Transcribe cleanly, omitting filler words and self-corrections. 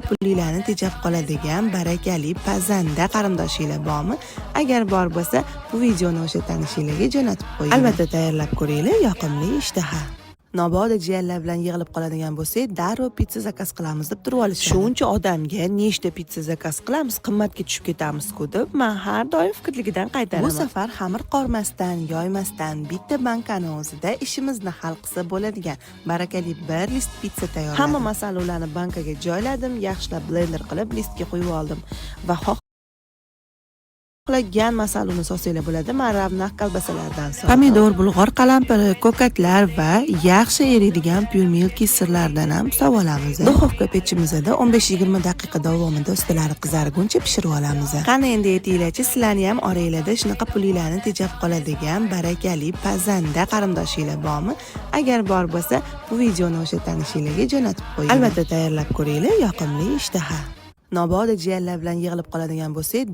pullilarni tejab qoladigan barakali pazanda qarindoshinglar bormi? Agar bor bo'lsa, bu videoni o'sha tanishinglarga jo'natib qo'ying. Albatta tayyorlab ko'ringlar, yoqimli ishtaha. Mabodo jiyanlar bilan yig'ilib qoladigan bo'lsak, darrov pitsa zakaz qilamiz deb turib olishadi. Shuncha odamga nechta pitsa zakaz qilamiz, qimmatga tushib ketamiz-ku deb men har doim fikrligidan qaytaraman. Bu safar xamir qormasdan, yoymasdan bitta bankani o'zida ishimizni hal qilsa bo'ladigan barakali bir list pitsa tayyorladim. Hamma masalliqlarni bankaga joyladim, yaxshilab blender qilib listga qo'yib oldim va xohlagan masalliqni solsanglar bo'ladi. Men ravnaq kolbasalardan soldim. Pomidor, bulg'or qalampiri, ko'katlar va yaxshi eriydigan pyurmilki sirlardan ham olamiz. Duxovka pechimizda 15-20 daqiqa davomida ustilari qizarguncha pishirib olamiz. Qani endi aytinglarchi, sizlarni ham oranglarda shunaqa pullilarni tejab qoladigan barakali pazanda qarindoshinglar bormi? Agar bor bo'lsa, bu videoni o'sha tanishinglarga jo'natib qo'ying. Albatta tayyorlab ko'ringlar, yoqimli ishtaha. Mabodo jiyanlar bilan yig'ilib qoladigan bo'lsak,